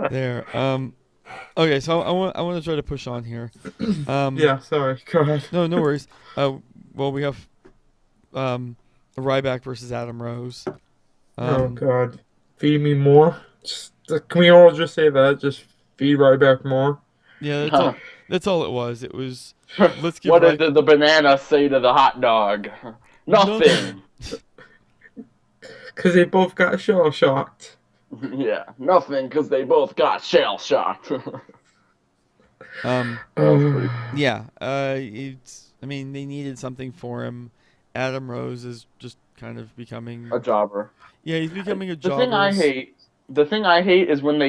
there. Okay, so I want to try to push on here. yeah. Sorry, go ahead. No worries. Well, we have Ryback versus Adam Rose. Oh Um, God, feed me more. Just, can we all just say that? Just feed right back more. yeah, that's all. That's all it was. It was let's give what did Ry the banana say to the hot dog? nothing. Nothing. Cause they both got shell shocked. yeah, nothing, because they both got shell shocked. that Um, was pretty. yeah. It's. I mean, they needed something for him. Adam Rose is just kind of becoming. A jobber. Yeah, he's becoming a The thing jobber. I hate, the thing I hate is when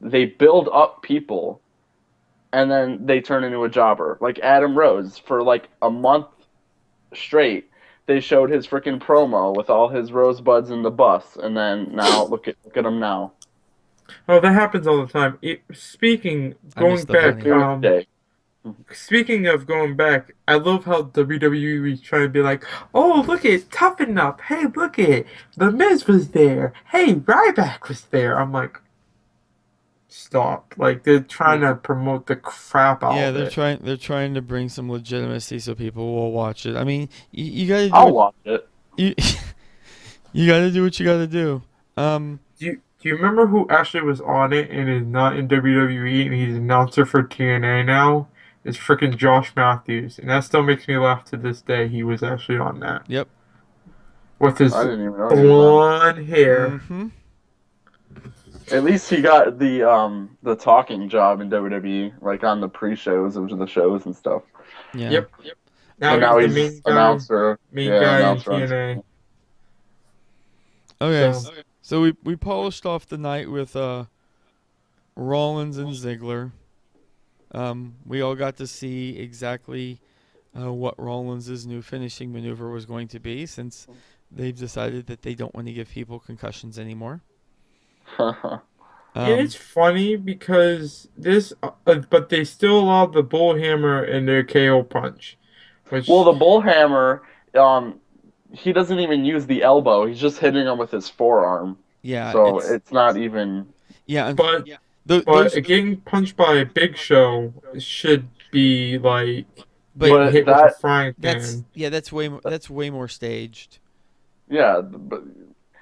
they build up people and then they turn into a jobber. Like Adam Rose for like a month straight. They showed his freaking promo with all his rosebuds in the bus, and then now look at him now. Oh, that happens all the time. I miss the bunny. Tuesday. Speaking of going back, I love how WWE is trying to be like, oh, look at Toughen Up. Hey, look at The Miz was there. Hey, Ryback was there. I'm like, stop. Like, they're trying to promote the crap out Yeah, of it. they're trying to bring some legitimacy so people will watch it. I mean, you got to do I'll what watch it. you you got to do what you got to do. Do you remember who actually was on it and is not in WWE and he's an announcer for TNA now? It's freaking Josh Matthews, and that still makes me laugh to this day. He was actually on that Yep. with I his didn't even know he was on. blonde hair. Mm-hmm. At least he got the talking job in WWE, like on the pre-shows of the shows and stuff. Yeah. Yep. Now And he's now the he's announcer. main Yeah, guy in announcer on. TNA. Okay. So So we polished off the night with Rollins and Ziggler. We all got to see exactly what Rollins' new finishing maneuver was going to be, since they've decided that they don't want to give people concussions anymore. and it's funny because but they still allow the bullhammer in their KO punch, Well, which the bullhammer, he doesn't even use the elbow. He's just hitting him with his forearm. Yeah, So it's not even. yeah, and but those, getting punched by a Big Show should be like but getting But hit with a that, frying that's pan. that's way more staged. yeah, but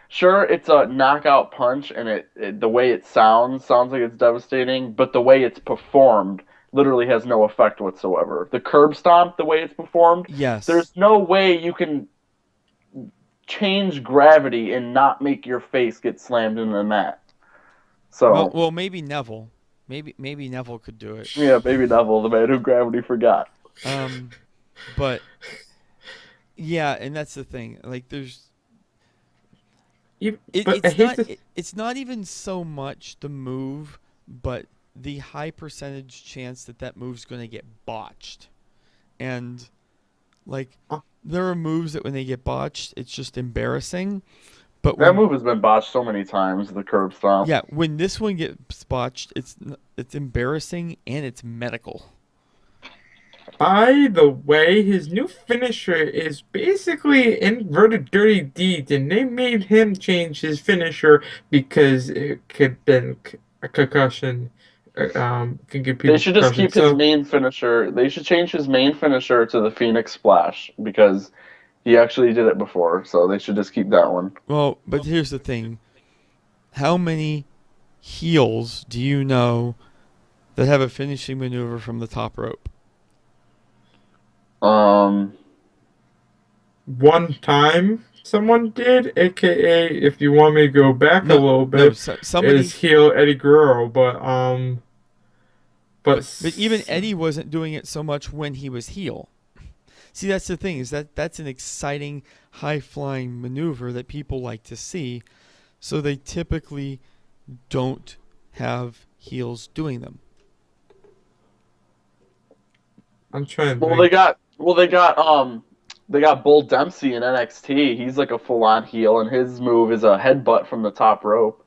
sure, it's a knockout punch, and the way it sounds like it's devastating, but the way it's performed literally has no effect whatsoever. The curb stomp, the way it's performed, Yes. there's no way you can change gravity and not make your face get slammed into the mat. Well, So, well, maybe Neville. Maybe Neville could do it. yeah, baby Neville, the man who gravity forgot. Um, but yeah, and that's the thing. Like, there's But I hate to. it's not even so much the move, but the high percentage chance that that move's going to get botched. And like, there are moves that when they get botched, it's just embarrassing. But That when move has been botched so many times, the curb stomp. yeah, when this one gets botched, it's embarrassing and it's medical. By the way, his new finisher is basically inverted dirty deeds, and they made him change his finisher because it could been a concussion. Can give They people should just concussion. keep his So main finisher. They should change his main finisher to the Phoenix Splash because he actually did it before. So they should just keep that one. Well, but here's the thing. How many heels do you know that have a finishing maneuver from the top rope? one time someone did, aka if you want me to go back a little No, bit, somebody. is heel Eddie Guerrero, But even Eddie wasn't doing it so much when he was heel. See, that's the thing, is that's an exciting, high-flying maneuver that people like to see, so they typically don't have heels doing them. I'm trying to Well, think. they got Bull Dempsey in NXT. He's like a full-on heel, and his move is a headbutt from the top rope,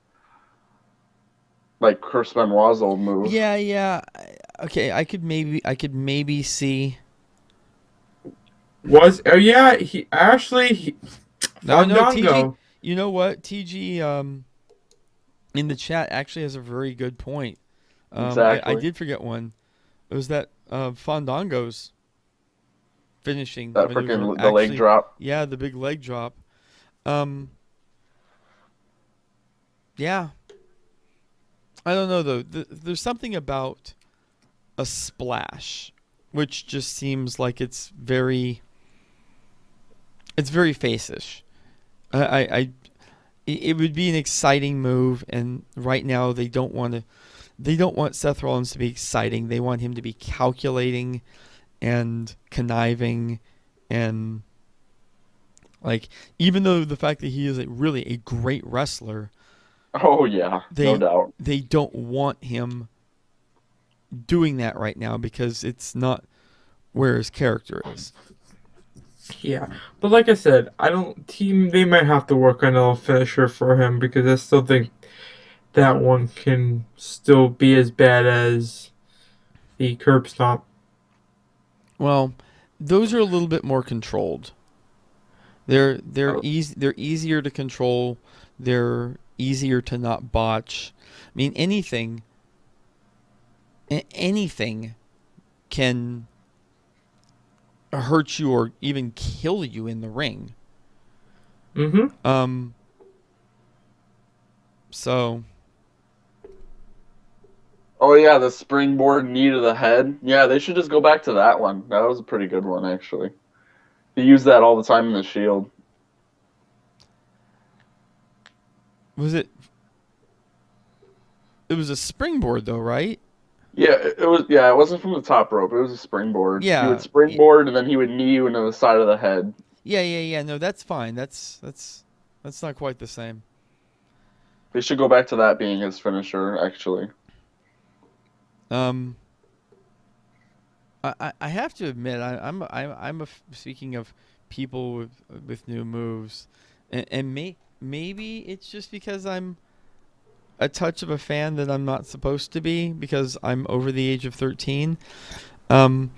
like Chris Benoit's old move. Yeah. Okay, I could maybe see. He No, Fandango. TG. You know what? TG in the chat actually has a very good point. Exactly. I did forget one. It was that Fandango's finishing That maneuver. freaking the leg drop. Yeah, the big leg drop. Yeah. I don't know though. There's something about a splash, which just seems like it's very face-ish. It would be an exciting move, and right now they don't want Seth Rollins to be exciting. They want him to be calculating and conniving, and like, even though the fact that he is really a great wrestler, Oh yeah, no doubt. they don't want him doing that right now because it's not where his character is. Yeah, but like I said, they might have to work on a finisher for him because I still think that one can still be as bad as the curb stomp. Well, those are a little bit more controlled. They're easier to control. They're easier to not botch. I mean, anything can hurt you or even kill you in the ring. Mm-hmm. So, Oh yeah, the springboard knee to the head. Yeah, they should just go back to that one. That was a pretty good one, actually. They use that all the time in the Shield. was it? It was a springboard, though, right? Yeah, it was. Yeah, it wasn't from the top rope. It was a springboard. He would Yeah. springboard, and then he would knee you into the side of the head. Yeah. No, that's fine. That's not quite the same. They should go back to that being his finisher, actually. Um, I have to admit, speaking of people with new moves, and maybe it's just because I'm a touch of a fan that I'm not supposed to be because I'm over the age of 13. Um,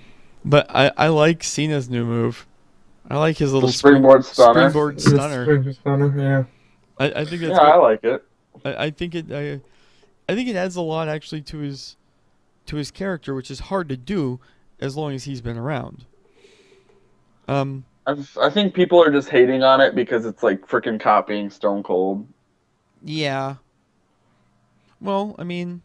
but I like Cena's new move. I like his little springboard stunner. springboard stunner. Springboard stunner, yeah. I think that's Yeah, I like it. I think I think it adds a lot actually to his character, which is hard to do as long as he's been around. I think people are just hating on it because it's like freaking copying Stone Cold. Yeah. Well, I mean,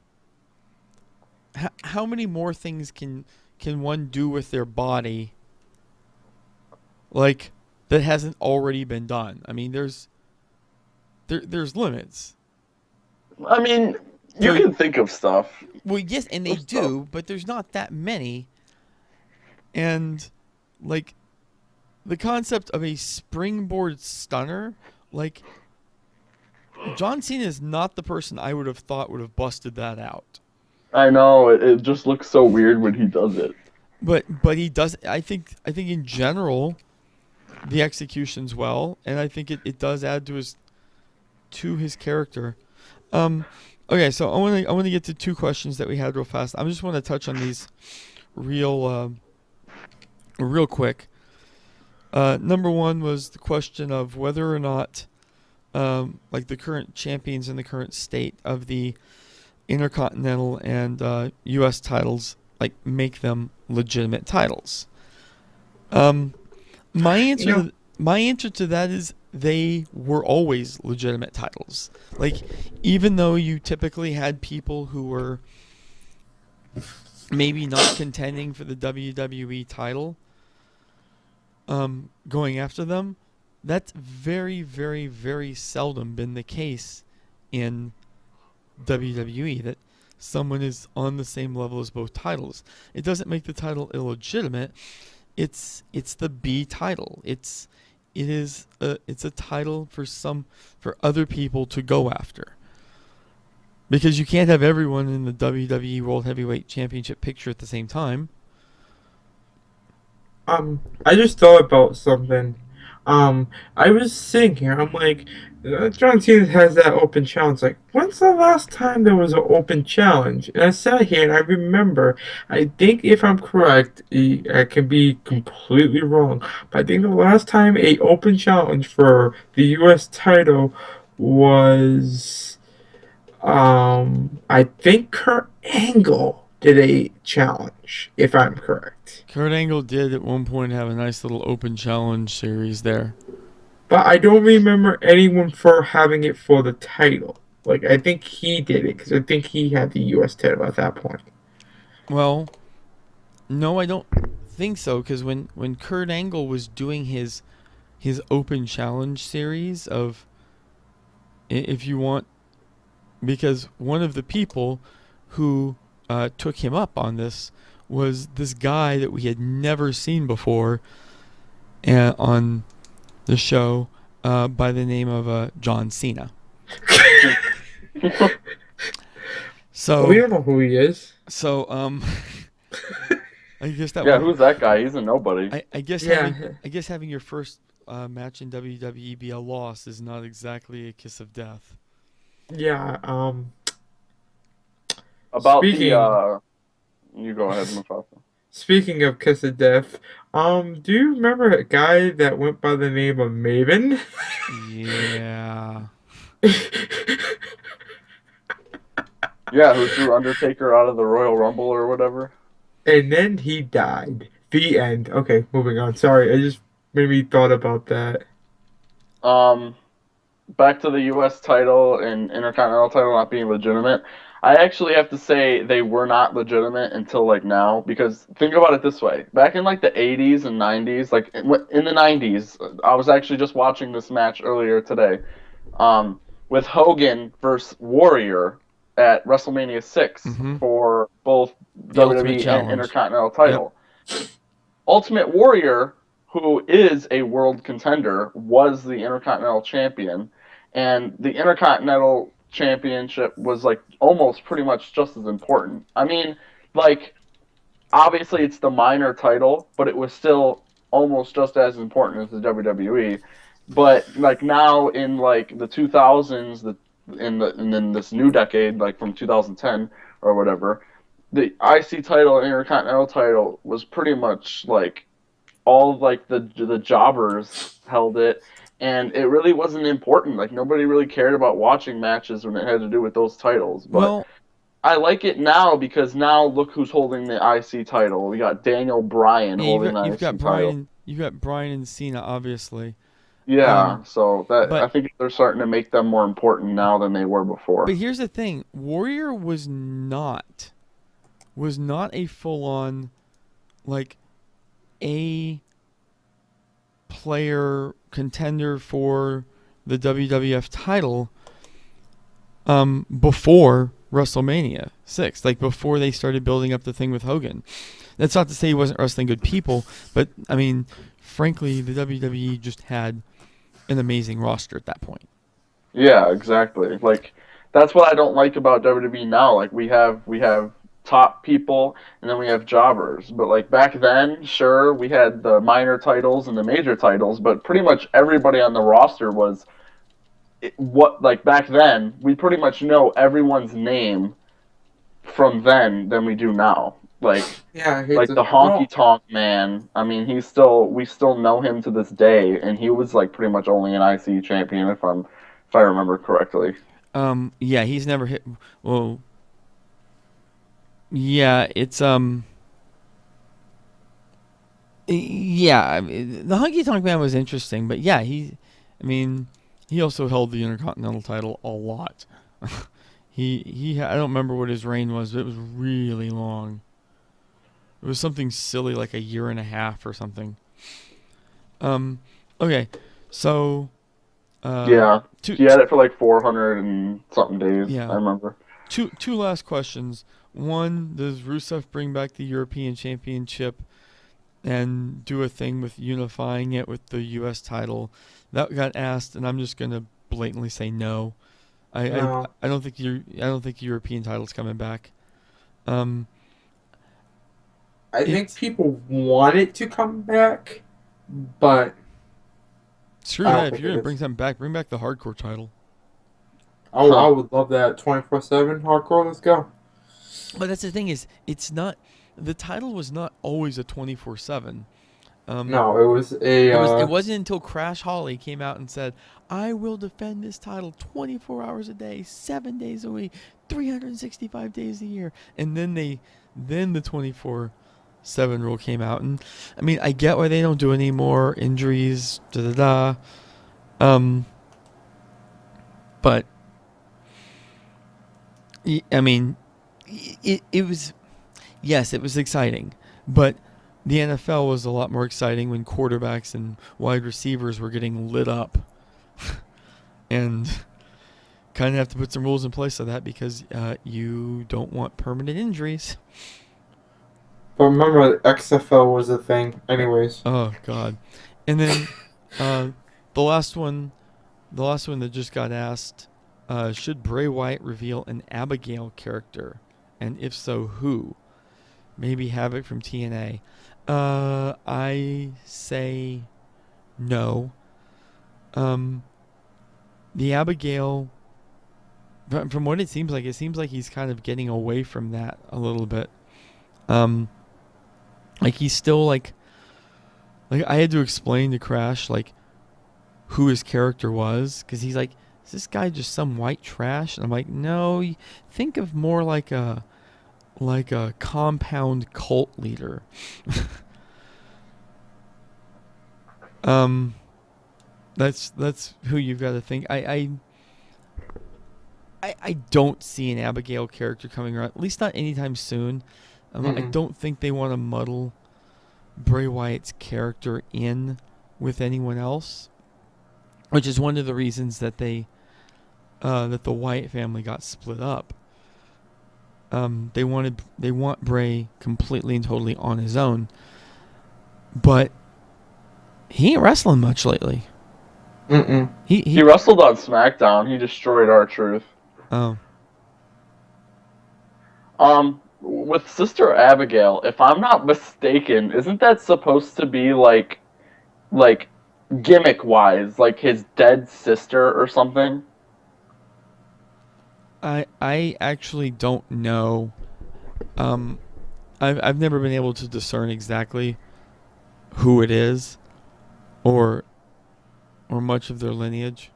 how many more things can one do with their body, like that hasn't already been done? I mean, there's limits. I mean, you So, can think of stuff. well, yes, and they There's stuff. do, but there's not that many. And like the concept of a springboard stunner, like John Cena is not the person I would have thought would have busted that out. I know it just looks so weird when he does it. But he does. I think in general, the execution's well, and I think it does add to his character. Okay, so I want to get to two questions that we had real fast. I just want to touch on these real quick. Number one was the question of whether or not, like the current champions in the current state of the Intercontinental and U.S. titles, like make them legitimate titles. My answer to that is they were always legitimate titles. Like, even though you typically had people who were maybe not contending for the WWE title, going after them, that's very, very, very seldom been the case in WWE, that someone is on the same level as both titles. It doesn't make the title illegitimate. It's the B title. It's a title for other people to go after. Because you can't have everyone in the WWE World Heavyweight Championship picture at the same time. I just thought about something. I was sitting here, I'm like, John Cena has that open challenge. Like, when's the last time there was an open challenge? And I sat here and I remember, I think if I'm correct, I can be completely wrong, but I think the last time a open challenge for the U.S. title was, I think Kurt Angle did a challenge, if I'm correct. Kurt Angle did at one point have a nice little open challenge series there. But I don't remember anyone for having it for the title. Like, I think he did it, because I think he had the U.S. title at that point. Well, no, I don't think so, because when Kurt Angle was doing his open challenge series of, if you want, because one of the people who took him up on this was this guy that we had never seen before on the show by the name of John Cena. So we don't know who he is. So I guess that Yeah, who's that guy? He's a nobody. I guess having your first match in WWE be a loss is not exactly a kiss of death. Yeah. About speaking, you go ahead, Mufasa. Speaking of kiss of death, do you remember a guy that went by the name of Maven? Yeah. Yeah, who threw Undertaker out of the Royal Rumble or whatever. And then he died. The end. Okay, moving on. Sorry, I just maybe thought about that. back to the U.S. title and Intercontinental title not being legitimate, I actually have to say they were not legitimate until like now. Because think about it this way: back in like the '80s and '90s, like in the '90s, I was actually just watching this match earlier today, with Hogan versus Warrior at WrestleMania 6 Mm-hmm. for both The Ultimate WWE and Challenge. Intercontinental Yep. title. Ultimate Warrior, who is a world contender, was the Intercontinental Champion, and the Intercontinental Championship was like almost pretty much just as important. I mean, like obviously it's the minor title, but it was still almost just as important as the WWE. But like now in like the 2000s, and then this new decade, like from 2010 or whatever, the IC title and Intercontinental title was pretty much like all of, like the jobbers held it, and it really wasn't important. Like nobody really cared about watching matches when it had to do with those titles. But Well, I like it now because now look who's holding the IC title. We got Daniel Bryan yeah, holding the IC title. You've got Brian and Cena, obviously. Yeah, Um, so that I but think they're starting to make them more important now than they were but before. here's the thing: Warrior was not a full on like a player contender for the WWF title before WrestleMania 6, like before they started building up the thing with Hogan. That's not to say he wasn't wrestling good people, but I mean, frankly, the WWE just had an amazing roster at that point. Yeah, exactly. Like that's what I don't like about WWE now. Like we have top people and then we have jobbers. But like back then, sure, we had the minor titles and the major titles, but pretty much everybody on the roster was what like back then, we pretty much know everyone's name from then than we do now. Yeah, I hate Like this. the Honky Well, Tonk Man. I mean, we still know him to this day, and he was like pretty much only an IC champion if I remember correctly. Yeah, he's never hit. Well, yeah, yeah, I mean, the Honky Tonk Man was interesting, but yeah, I mean, he also held the Intercontinental title a lot. I don't remember what his reign was, but it was really long. It was something silly like a year and a half or something. Um, okay, so Yeah, two, he had it for like 400 and something days. I yeah, remember. two last questions. One, does Rusev bring back the European Championship and do a thing with unifying it with the U.S. title? That got asked, and I'm just gonna blatantly say no. no. I don't think I don't think European title's coming back. Um, I think it's people want it to come back, but screw I that. don't If think you're it gonna is. bring back the hardcore title. Oh, I Huh. would love that 24/7 hardcore. Let's go. But that's the thing is, it's not. The title was not always a 24/7. Um, No, it was a it wasn't until Crash Holly came out and said, "I will defend this title 24 hours a day, 7 days a week, 365 days a year," and then the 24/7 rule came out, and I mean, I get why they don't do any more injuries, da da da. Um, but I mean, it was, yes, it was exciting, but the NFL was a lot more exciting when quarterbacks and wide receivers were getting lit up, and kind of have to put some rules in place of that because you don't want permanent injuries. But remember, XFL was a thing. Anyways, Oh God, and then uh, the last one, that just got asked, should Bray Wyatt reveal an Abigail character, and if so, who? Maybe Havoc from TNA. I say no. Um, the Abigail, from what it seems like he's kind of getting away from that a little bit. Um, like he's still like I had to explain to Crash like who his character was because he's like, is this guy just some white trash? And I'm like, no, think of more like a compound cult leader. um, That's who you've got to think. I don't see an Abigail character coming around, at least not anytime soon. I don't think they want to muddle Bray Wyatt's character in with anyone else, which is one of the reasons that the Wyatt family got split up. They want Bray completely and totally on his own, but he ain't wrestling much lately. He wrestled on SmackDown. He destroyed R-Truth. Oh. With Sister Abigail, if I'm not mistaken, isn't that supposed to be like gimmick-wise, like his dead sister or something? I actually don't know. I've never been able to discern exactly who it is, or much of their lineage.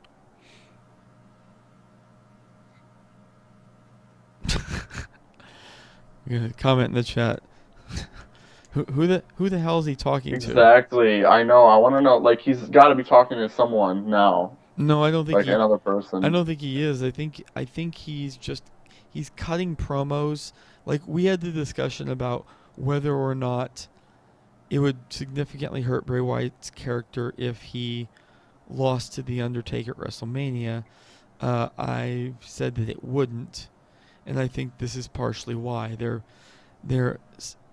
Comment in the chat. Who the hell is he talking to? Exactly. I know. I want to know. Like, he's got to be talking to someone now. No, I don't think like another person. I don't think he is. I think he's cutting promos. Like, we had the discussion about whether or not it would significantly hurt Bray Wyatt's character if he lost to The Undertaker at WrestleMania. I said that it wouldn't, and I think this is partially why. They're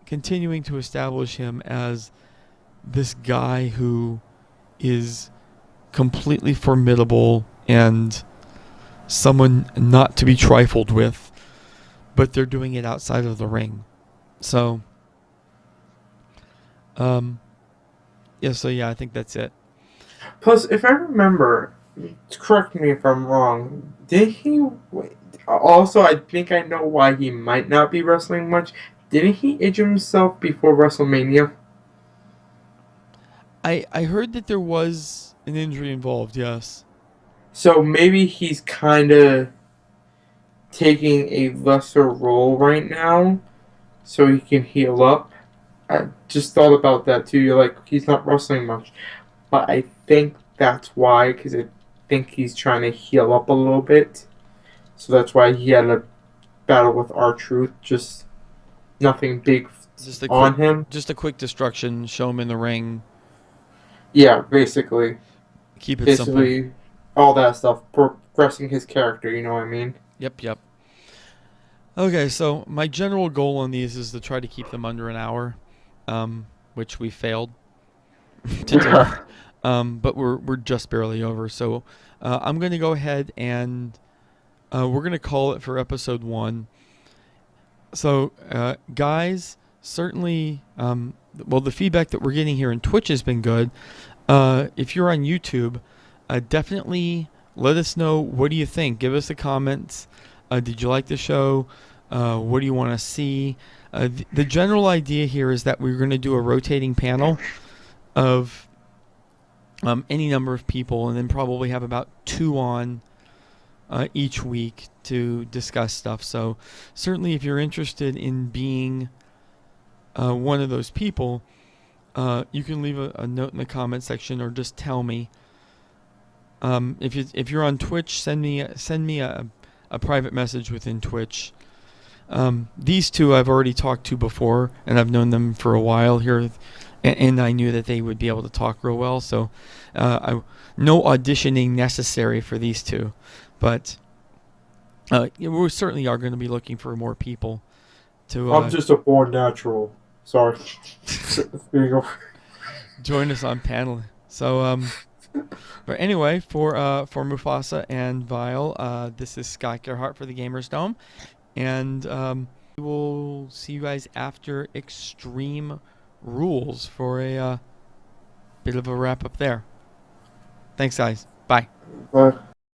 continuing to establish him as this guy who is completely formidable and someone not to be trifled with, but they're doing it outside of the ring. So, I think that's it. Plus, if I remember, correct me if I'm wrong, did he... Also, I think I know why he might not be wrestling much. Didn't he injure himself before WrestleMania? I heard that there was an injury involved, yes. So maybe he's kind of taking a lesser role right now so he can heal up. I just thought about that too. You're like, he's not wrestling much. But I think that's why, because I think he's trying to heal up a little bit. So that's why he had a battle with R-Truth. Just nothing big on him. Just a quick destruction, show him in the ring. Yeah, basically. Keep it simple. All that stuff. Progressing his character, you know what I mean? Yep. Okay, so my general goal on these is to try to keep them under an hour, which we failed to do. But we're just barely over. So I'm going to go ahead and we're going to call it for episode 1. So, guys, certainly, the feedback that we're getting here in Twitch has been good. If you're on YouTube, definitely let us know, what do you think? Give us the comments. Did you like the show? What do you want to see? The general idea here is that we're going to do a rotating panel of any number of people, and then probably have about 2 on each week to discuss stuff. So certainly if you're interested in being one of those people, you can leave a note in the comment section or just tell me. If you're on Twitch, send me a private message within Twitch. These two I've already talked to before, and I've known them for a while here, and I knew that they would be able to talk real well. So no auditioning necessary for these two. But we certainly are going to be looking for more people. I'm just a born natural. Sorry. There you go. Join us on panel. So, but anyway, for Mufasa and Vile, this is Scott Gerhart for the Gamers Dome, and we will see you guys after Extreme Rules for a bit of a wrap up there. Thanks, guys. Bye. Bye.